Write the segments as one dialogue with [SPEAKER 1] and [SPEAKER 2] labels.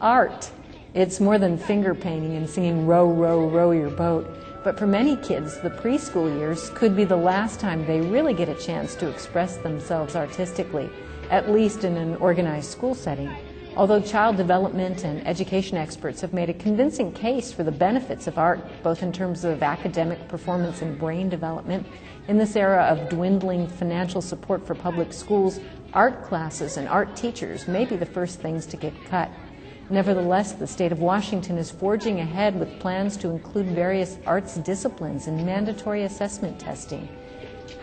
[SPEAKER 1] art. It's more than finger painting and singing row, row, row your boat. But for many kids, the preschool years could be the last time they really get a chance to express themselves artistically, at least in an organized school setting. Although child development and education experts have made a convincing case for the benefits of art, both in terms of academic performance and brain development, in this era of dwindling financial support for public schools, art classes and art teachers may be the first things to get cut. Nevertheless, the state of Washington is forging ahead with plans to include various arts disciplines in mandatory assessment testing.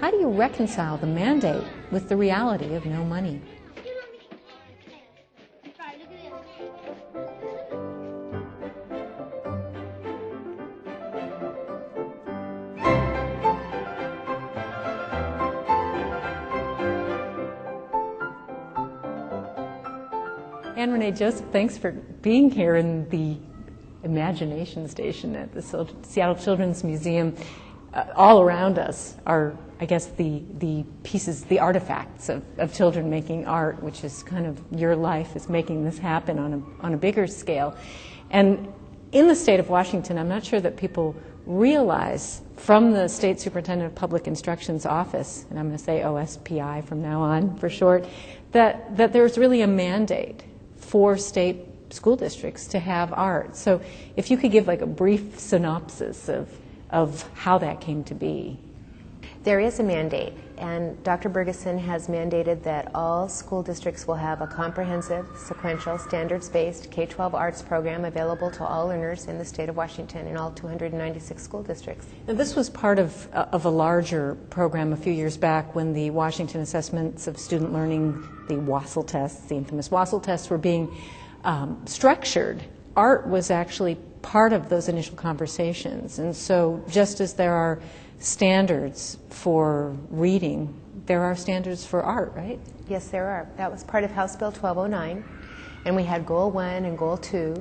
[SPEAKER 1] How do you reconcile the mandate with the reality of no money? Erin Joseph, thanks for being here in the Imagination Station at the Seattle Children's Museum. All around us are, I guess, the pieces, the artifacts of children making art, which is kind of your life is making this happen on a bigger scale. And in the state of Washington, I'm not sure that people realize from the State Superintendent of Public Instruction's office, and I'm going to say S.P.I. from now on for short, that there's really a mandate for state school districts to have art. So if you could give like a brief synopsis of how that came to be.
[SPEAKER 2] There is a mandate, and Dr. Bergeson has mandated that all school districts will have a comprehensive, sequential, standards-based K-12 arts program available to all learners in the state of Washington in all 296 school districts.
[SPEAKER 1] Now, this was part of a larger program a few years back when the Washington Assessments of Student Learning, the WASL tests, the infamous WASL tests, were being structured. Art was actually part of those initial conversations, and so just as there are standards for reading, there are standards for art, right?
[SPEAKER 2] Yes, there are. That was part of House Bill 1209, and we had Goal 1 and Goal 2,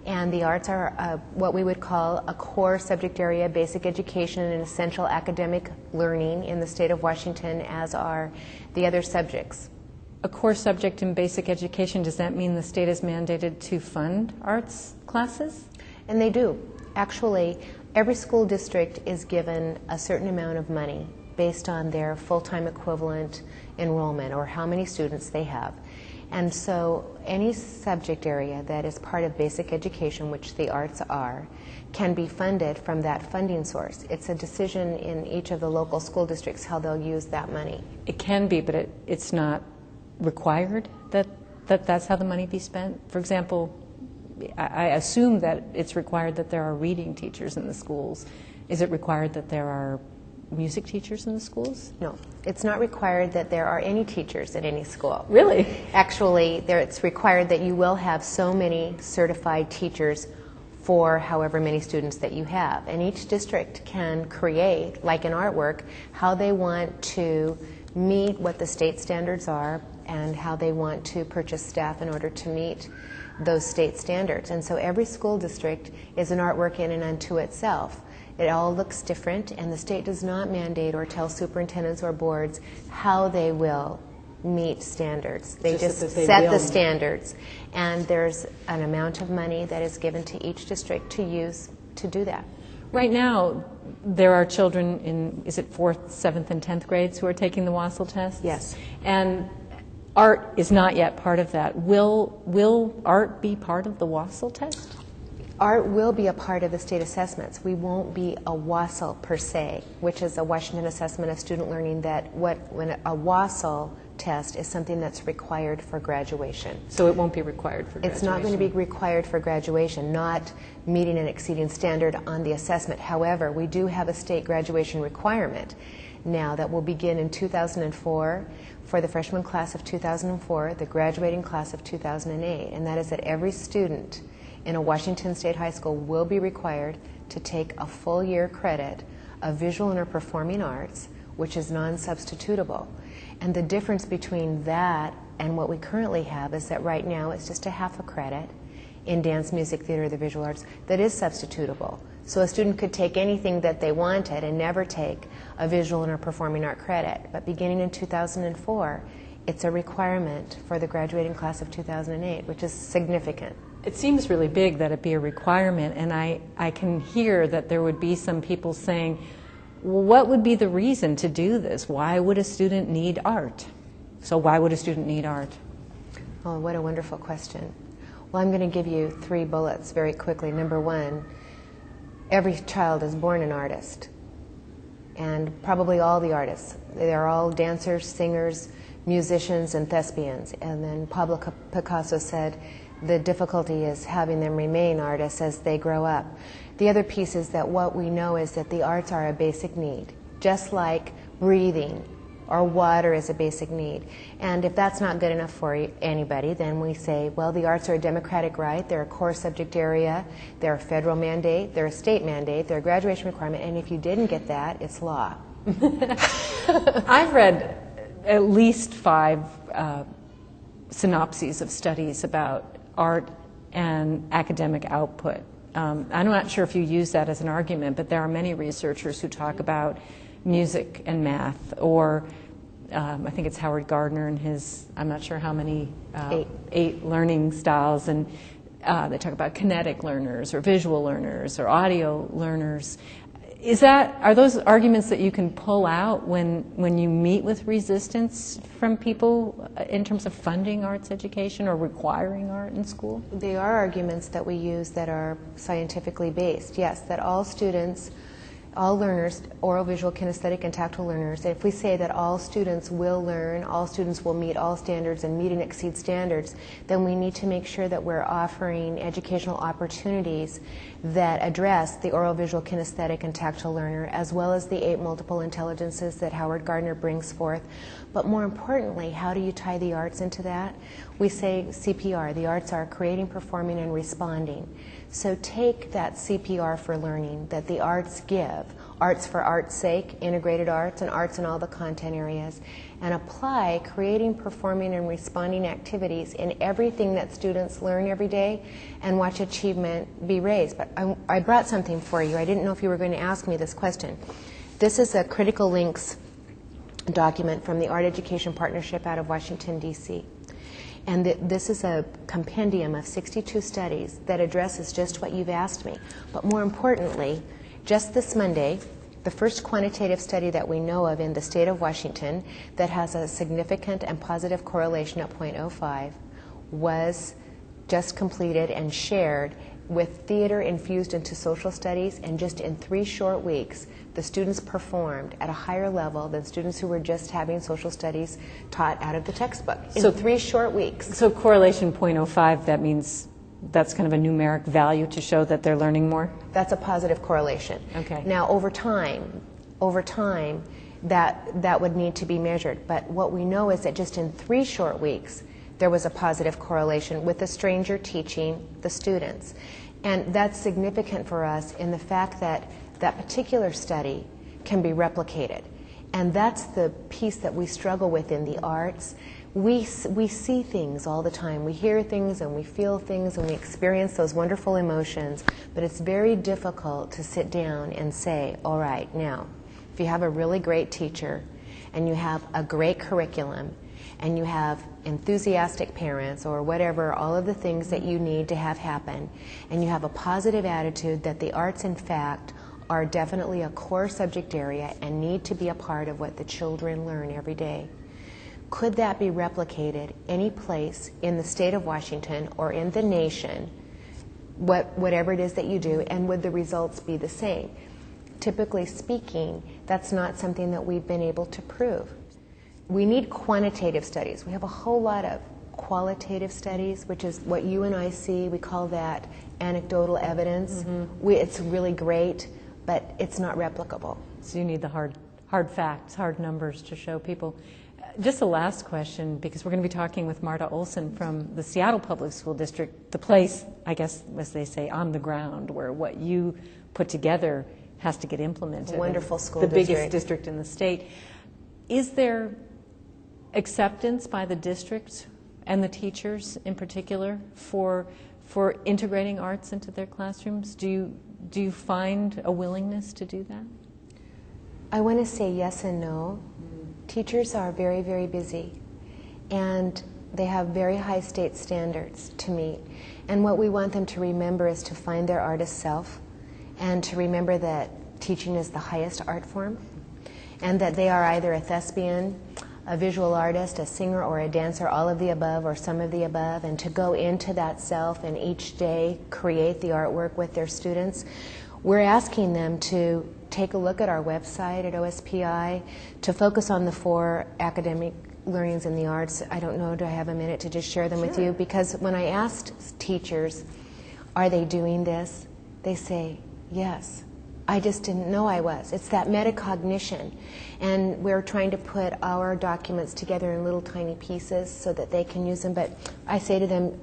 [SPEAKER 2] and the arts are what we would call a core subject area, basic education and essential academic learning in the state of Washington, as are the other subjects.
[SPEAKER 1] A core subject in basic education, does that mean the state is mandated to fund arts classes?
[SPEAKER 2] And they do. Actually, every school district is given a certain amount of money based on their full-time equivalent enrollment or how many students they have. And so any subject area that is part of basic education, which the arts are, can be funded from that funding source. It's a decision in each of the local school districts how they'll use that money.
[SPEAKER 1] It can be, but it's not required that that's how the money be spent. For example, I assume that it's required that there are reading teachers in the schools. Is it required that there are music teachers in the schools?
[SPEAKER 2] No, it's not required that there are any teachers at any school.
[SPEAKER 1] Really?
[SPEAKER 2] Actually, it's required that you will have so many certified teachers for however many students that you have. And each district can create, like in artwork, how they want to meet what the state standards are and how they want to purchase staff in order to meet those state standards. And so every school district is an artwork in and unto itself. It all looks different, and the state does not mandate or tell superintendents or boards how they will meet standards. They just set the standards, and there's an amount of money that is given to each district to use to do that.
[SPEAKER 1] Right now, there are children in, is it 4th, 7th, and 10th grades who are taking the WASL test?
[SPEAKER 2] Yes.
[SPEAKER 1] And art is not yet part of that. Will art be part of the WASL test?
[SPEAKER 2] Art will be a part of the state assessments. We won't be a WASL per se, which is a Washington Assessment of Student Learning, when a WASL test is something that's required for graduation.
[SPEAKER 1] So it won't be required for graduation?
[SPEAKER 2] It's not going to be required for graduation, not meeting and exceeding standard on the assessment. However, we do have a state graduation requirement now that will begin in 2004 for the freshman class of 2004, the graduating class of 2008, and that is that every student in a Washington State high school will be required to take a full year credit of visual and or performing arts, which is non-substitutable. And the difference between that and what we currently have is that right now it's just a half a credit in dance, music, theater, the visual arts that is substitutable. So a student could take anything that they wanted and never take a visual and or performing art credit. But beginning in 2004, it's a requirement for the graduating class of 2008, which is significant.
[SPEAKER 1] It seems really big that it be a requirement, and I can hear that there would be some people saying, well, what would be the reason to do this? Why would a student need art? So why would a student need art?
[SPEAKER 2] Oh, what a wonderful question. Well, I'm going to give you 3 bullets very quickly. Number 1, every child is born an artist, and probably all the artists. They're all dancers, singers, musicians, and thespians. And then Pablo Picasso said, the difficulty is having them remain artists as they grow up. The other piece is that what we know is that the arts are a basic need, just like breathing or water is a basic need. And if that's not good enough for anybody, then we say, well, the arts are a democratic right, they're a core subject area, they're a federal mandate, they're a state mandate, they're a graduation requirement, and if you didn't get that, it's law.
[SPEAKER 1] I've read at least 5 synopses of studies about art and academic output. I'm not sure if you use that as an argument, but there are many researchers who talk about music and math, or I think it's Howard Gardner and his, I'm not sure how many, 8 learning styles, and they talk about kinetic learners or visual learners or audio learners. Are those arguments that you can pull out when you meet with resistance from people in terms of funding arts education or requiring art in school?
[SPEAKER 2] They are arguments that we use that are scientifically based. Yes, that all students, all learners, oral, visual, kinesthetic, and tactile learners, if we say that all students will learn, all students will meet all standards and meet and exceed standards, then we need to make sure that we're offering educational opportunities that address the oral, visual, kinesthetic, and tactile learner, as well as the 8 multiple intelligences that Howard Gardner brings forth. But more importantly, how do you tie the arts into that? We say CPR, the arts are creating, performing, and responding. So take that CPR for learning that the arts give, arts for art's sake, integrated arts, and arts in all the content areas, and apply creating, performing, and responding activities in everything that students learn every day, and watch achievement be raised. But I brought something for you. I didn't know if you were going to ask me this question. This is a Critical Links document from the Art Education Partnership out of Washington, D.C. And this is a compendium of 62 studies that addresses just what you've asked me. But more importantly, just this Monday, the first quantitative study that we know of in the state of Washington that has a significant and positive correlation at 0.05 was just completed and shared with theater infused into social studies, and just in 3 short weeks, the students performed at a higher level than students who were just having social studies taught out of the textbook in 3 short weeks.
[SPEAKER 1] So correlation 0.05, that means that's kind of a numeric value to show that they're learning more?
[SPEAKER 2] That's a positive correlation.
[SPEAKER 1] Okay.
[SPEAKER 2] Now, over time, that would need to be measured. But what we know is that just in 3 short weeks, there was a positive correlation with the stranger teaching the students. And that's significant for us in the fact that that particular study can be replicated. And that's the piece that we struggle with in the arts. We see things all the time. We hear things and we feel things and we experience those wonderful emotions. But it's very difficult to sit down and say, all right, now, if you have a really great teacher and you have a great curriculum and you have enthusiastic parents or whatever, all of the things that you need to have happen, and you have a positive attitude that the arts, in fact, are definitely a core subject area and need to be a part of what the children learn every day. Could that be replicated any place in the state of Washington or in the nation, whatever it is that you do, and would the results be the same? Typically speaking, that's not something that we've been able to prove. We need quantitative studies. We have a whole lot of qualitative studies, which is what you and I see. We call that anecdotal evidence. Mm-hmm. It's really great, but it's not replicable.
[SPEAKER 1] So you need the hard facts, hard numbers to show people. Just a last question, because we're going to be talking with Marta Olson from the Seattle Public School District, the place, I guess, as they say, on the ground, where what you put together has to get implemented.
[SPEAKER 2] Wonderful school
[SPEAKER 1] district. The biggest
[SPEAKER 2] district.
[SPEAKER 1] district in the state. Is there acceptance by the district and the teachers in particular for integrating arts into their classrooms? Do you find a willingness to do that?
[SPEAKER 2] I want to say yes and no. Teachers are very, very busy. And They have very high state standards to meet. And what we want them to remember is to find their artist self, and to remember that teaching is the highest art form, and that they are either a thespian, a visual artist, a singer, or a dancer, all of the above or some of the above, and to go into that self and each day create the artwork with their students. We're asking them to take a look at our website at OSPI, to focus on the 4 academic learnings in the arts. I don't know, do I have a minute to just share them with you? Because when I asked teachers, are they doing this? They say, yes. I just didn't know I was. It's that metacognition. And we're trying to put our documents together in little tiny pieces so that they can use them. But I say to them,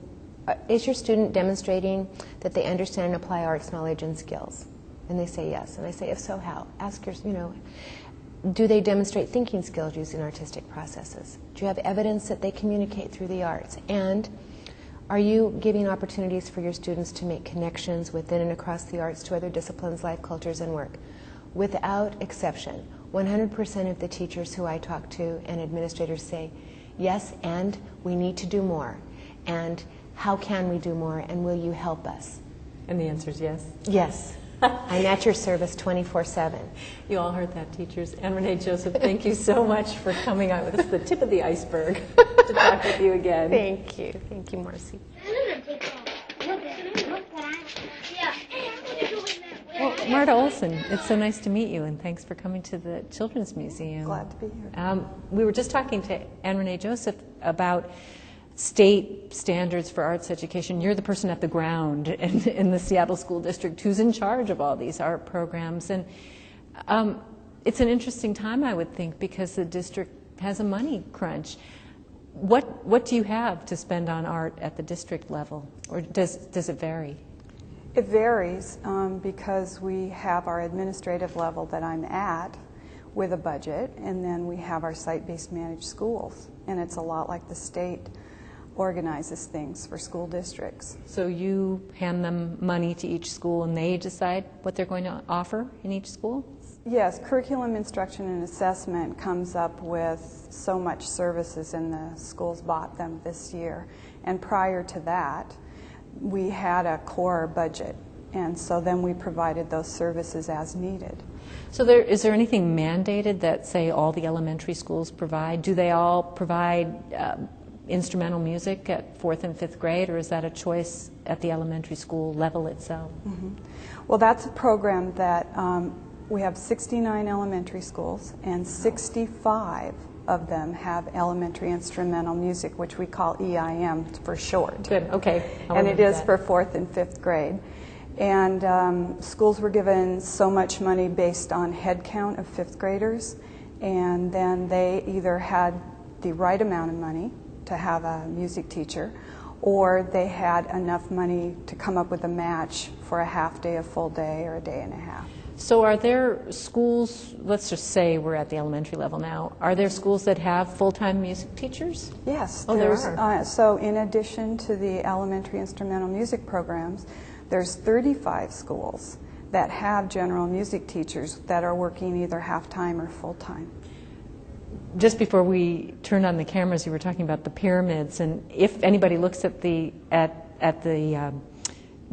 [SPEAKER 2] is your student demonstrating that they understand and apply arts knowledge and skills? And they say yes. And I say, if so, how? Ask your, do they demonstrate thinking skills using artistic processes? Do you have evidence that they communicate through the arts? And are you giving opportunities for your students to make connections within and across the arts to other disciplines, life, cultures, and work? Without exception, 100% of the teachers who I talk to and administrators say, yes, and we need to do more. And how can we do more, and will you help us?
[SPEAKER 1] And the answer is yes.
[SPEAKER 2] Yes. I'm at your service 24/7.
[SPEAKER 1] You all heard that, teachers. Erin Joseph, thank you so much for coming on. This is the tip of the iceberg to talk with you again.
[SPEAKER 2] Thank you. Thank you, Marcie.
[SPEAKER 1] Well, Marta Olson, it's so nice to meet you, and thanks for coming to the Children's Museum.
[SPEAKER 3] Glad to be here.
[SPEAKER 1] We were just talking to Erin Joseph about state standards for arts education. You're the person at the ground in the Seattle School District who's in charge of all these art programs. And it's an interesting time, I would think, because the district has a money crunch. What do you have to spend on art at the district level, or does it vary?
[SPEAKER 3] It varies because we have our administrative level that I'm at with a budget, and then we have our site-based managed schools. And it's a lot like the state organizes things for school districts.
[SPEAKER 1] So you hand them money to each school and they decide what they're going to offer in each school?
[SPEAKER 3] Yes, curriculum instruction and assessment comes up with so much services, and the schools bought them this year. And prior to that, we had a core budget, and so then we provided those services as needed.
[SPEAKER 1] So is there anything mandated that, say, all the elementary schools provide? Do they all provide instrumental music at 4th and 5th grade, or is that a choice at the elementary school level itself?
[SPEAKER 3] Mm-hmm. Well, that's a program that we have 69 elementary schools, and 65 of them have elementary instrumental music, which we call EIM for short.
[SPEAKER 1] Good, okay.
[SPEAKER 3] And it is for 4th and 5th grade. And schools were given so much money based on head count of 5th graders, and then they either had the right amount of money to have a music teacher, or they had enough money to come up with a match for a half day, a full day, or a day and a half.
[SPEAKER 1] So are there schools, let's just say we're at the elementary level now, are there schools that have full-time music teachers?
[SPEAKER 3] Yes,
[SPEAKER 1] there are.
[SPEAKER 3] So in addition to the elementary instrumental music programs, there's 35 schools that have general music teachers that are working either half-time or full-time.
[SPEAKER 1] Just before we turned on the cameras, you were talking about the pyramids, and if anybody looks at the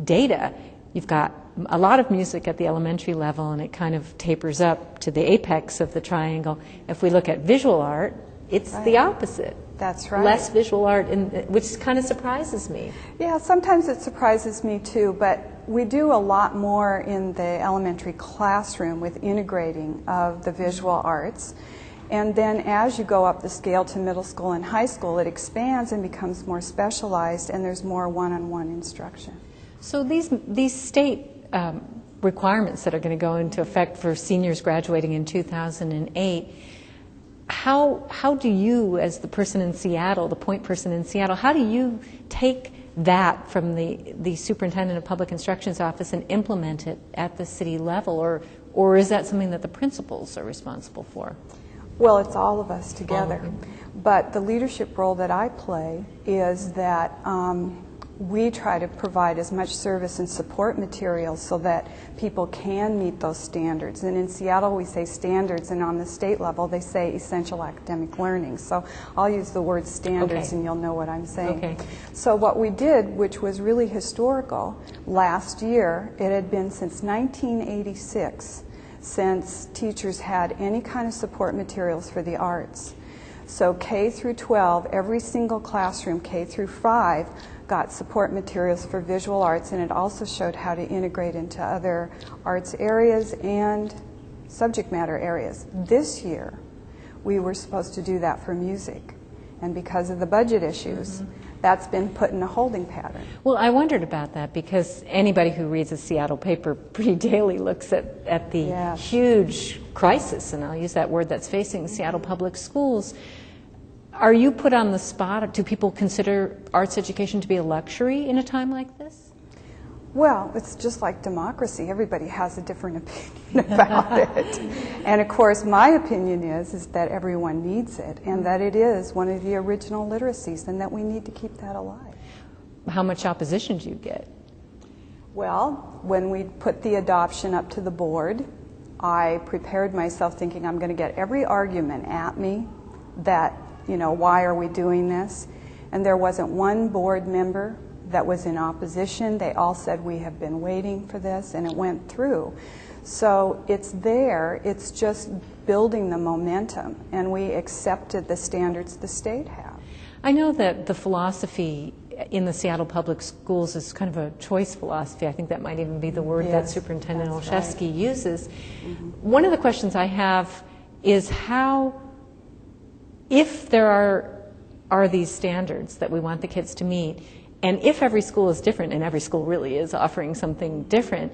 [SPEAKER 1] data, you've got a lot of music at the elementary level, and it kind of tapers up to the apex of the triangle. If we look at visual art, it's the opposite.
[SPEAKER 3] That's right.
[SPEAKER 1] Less visual art, which kind of surprises me.
[SPEAKER 3] Yeah, sometimes it surprises me too, but we do a lot more in the elementary classroom with integrating of the visual arts. And then as you go up the scale to middle school and high school, it expands and becomes more specialized, and there's more one-on-one instruction.
[SPEAKER 1] So these state requirements that are going to go into effect for seniors graduating in 2008, how do you, as the person in Seattle, the point person in Seattle, how do you take that from the superintendent of public instruction's office and implement it at the city level, or is that something that the principals are responsible for?
[SPEAKER 3] Well, it's all of us together. But the leadership role that I play is that we try to provide as much service and support materials so that people can meet those standards. And in Seattle we say standards, and on the state level they say essential academic learning. So I'll use the word standards and you'll know what I'm saying.
[SPEAKER 1] Okay.
[SPEAKER 3] So what we did, which was really historical, last year, it had been since 1986 since teachers had any kind of support materials for the arts. So K through 12, every single classroom, K through 5, got support materials for visual arts, and it also showed how to integrate into other arts areas and subject matter areas. This year, we were supposed to do that for music, and because of the budget issues, that's been put in a holding pattern.
[SPEAKER 1] Well, I wondered about that because anybody who reads a Seattle paper pretty daily looks at the huge crisis, and I'll use that word, that's facing Seattle public schools. Are you put on the spot? Do people consider arts education to be a luxury in a time like this?
[SPEAKER 3] Well, it's just like democracy. Everybody has a different opinion about it. And of course, my opinion is that everyone needs it, and that it is one of the original literacies, and that we need to keep that alive.
[SPEAKER 1] How much opposition do you get?
[SPEAKER 3] Well, when we put the adoption up to the board, I prepared myself thinking I'm going to get every argument at me that, you know, why are we doing this? And there wasn't one board member that was in opposition. They all said we have been waiting for this, and it went through. So it's there, it's just building the momentum, and we accepted the standards the state have.
[SPEAKER 1] I know that the philosophy in the Seattle Public Schools is kind of a choice philosophy. I think that might even be the word that Superintendent Olszewski uses. One of the questions I have is how, if there are these standards that we want the kids to meet, and if every school is different, and every school really is offering something different,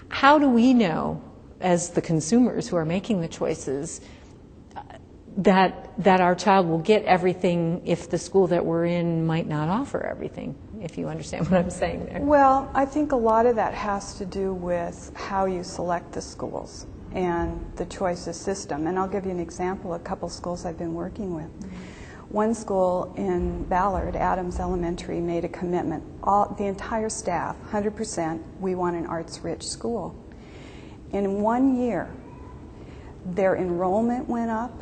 [SPEAKER 1] how do we know, as the consumers who are making the choices, that our child will get everything if the school that we're in might not offer everything, if you understand what I'm saying there?
[SPEAKER 3] Well, I think a lot of that has to do with how you select the schools and the choices system. And I'll give you an example, a couple schools I've been working with. One school in Ballard, Adams Elementary, made a commitment. The entire staff, 100%, we want an arts-rich school. In 1 year, their enrollment went up,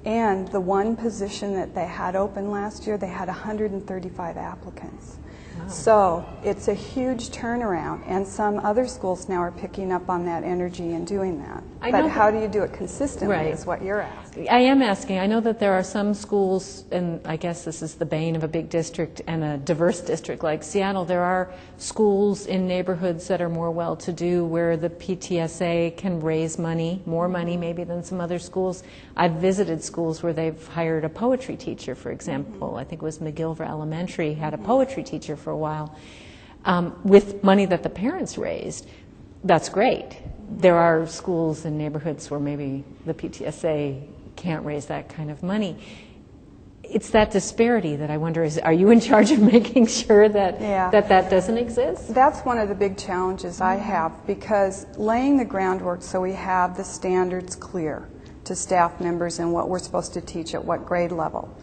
[SPEAKER 3] and the one position that they had open last year, they had 135 applicants. Wow. So it's a huge turnaround, and some other schools now are picking up on that energy and doing that. But how do you do it consistently is what you're asking.
[SPEAKER 1] I am asking. I know that there are some schools, and I guess this is the bane of a big district and a diverse district like Seattle, there are schools in neighborhoods that are more well-to-do where the PTSA can raise money, more money maybe than some other schools. I've visited schools where they've hired a poetry teacher, for example. I think it was McGillivray Elementary had a poetry teacher for a while, with money that the parents raised. That's great. There are schools in neighborhoods where maybe the PTSA can't raise that kind of money. It's that disparity that I wonder, are you in charge of making sure that that doesn't exist?
[SPEAKER 3] That's one of the big challenges I have, because laying the groundwork so we have the standards clear to staff members and what we're supposed to teach at what grade level.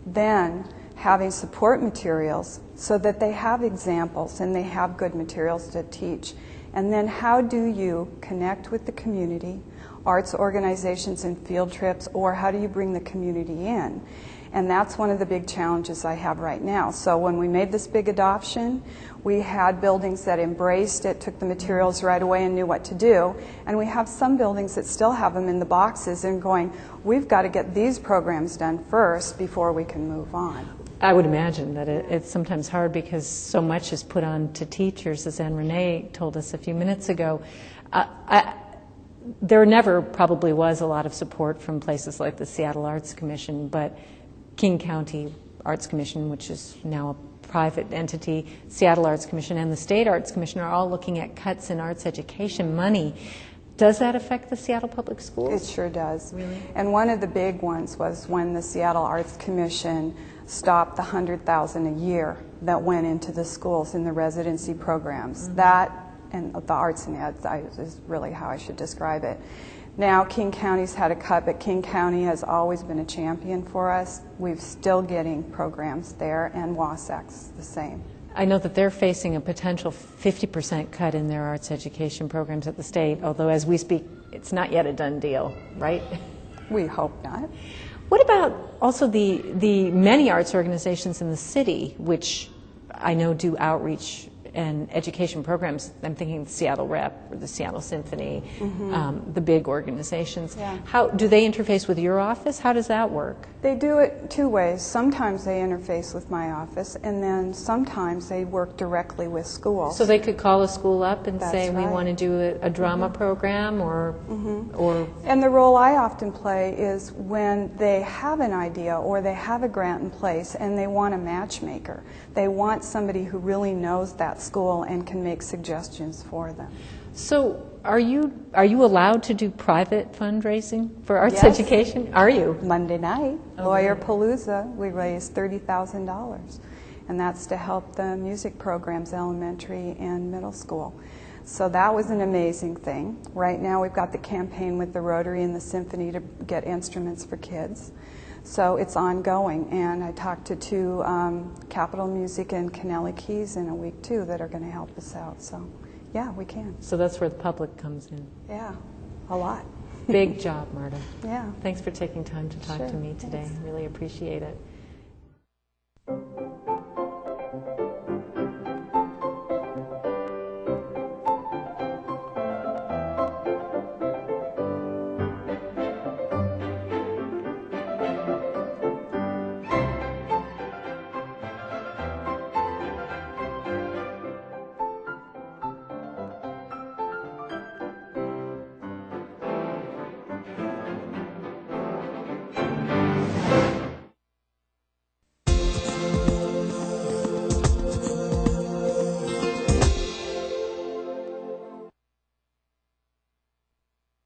[SPEAKER 3] Then having support materials so that they have examples and they have good materials to teach. And then how do you connect with the community, arts organizations and field trips, or how do you bring the community in? And that's one of the big challenges I have right now. So when we made this big adoption, we had buildings that embraced it, took the materials right away and knew what to do. And we have some buildings that still have them in the boxes and going, we've got to get these programs done first before we can move on.
[SPEAKER 1] I would imagine that it's sometimes hard because so much is put on to teachers, as AnnRene told us a few minutes ago. There never probably was a lot of support from places like the Seattle Arts Commission, but King County Arts Commission, which is now a private entity, Seattle Arts Commission, and the State Arts Commission are all looking at cuts in arts education money. Does that affect the Seattle Public Schools?
[SPEAKER 3] It sure does.
[SPEAKER 1] Really?
[SPEAKER 3] And one of the big ones was when the Seattle Arts Commission stopped the $100,000 a year that went into the schools in the residency programs. That and the arts and ed is really how I should describe it. Now King County's had a cut, but King County has always been a champion for us. We're still getting programs there, and Wasack's the same.
[SPEAKER 1] I know that they're facing a potential 50% cut in their arts education programs at the state, although as we speak, it's not yet a done deal, right?
[SPEAKER 3] We hope not.
[SPEAKER 1] What about also the many arts organizations in the city, which I know do outreach and education programs? I'm thinking the Seattle Rep or the Seattle Symphony, the big organizations.
[SPEAKER 3] Yeah.
[SPEAKER 1] How do they interface with your office? How does that work?
[SPEAKER 3] They do it two ways. Sometimes they interface with my office, and then sometimes they work directly with schools.
[SPEAKER 1] So they could call a school up and
[SPEAKER 3] That's
[SPEAKER 1] say, we
[SPEAKER 3] right.
[SPEAKER 1] want to do a drama program, or
[SPEAKER 3] And the role I often play is when they have an idea or they have a grant in place and they want a matchmaker. They want somebody who really knows that school and can make suggestions for them.
[SPEAKER 1] So are you allowed to do private fundraising for arts
[SPEAKER 3] Yes.
[SPEAKER 1] education? Are you?
[SPEAKER 3] Monday night,
[SPEAKER 1] Oh,
[SPEAKER 3] Lawyer
[SPEAKER 1] really?
[SPEAKER 3] Palooza, we raised $30,000, and that's to help the music programs, elementary and middle school. So that was an amazing thing. Right now we've got the campaign with the Rotary and the Symphony to get instruments for kids. So it's ongoing, and I talked to two Capitol Music and Canelli Keys in a week too that are going to help us out. So yeah, we can.
[SPEAKER 1] So that's where the public comes in.
[SPEAKER 3] Yeah, a lot.
[SPEAKER 1] Big job, Marta.
[SPEAKER 3] Yeah.
[SPEAKER 1] Thanks for taking time to talk
[SPEAKER 3] Sure,
[SPEAKER 1] to me today.
[SPEAKER 3] thanks.
[SPEAKER 1] I really appreciate it.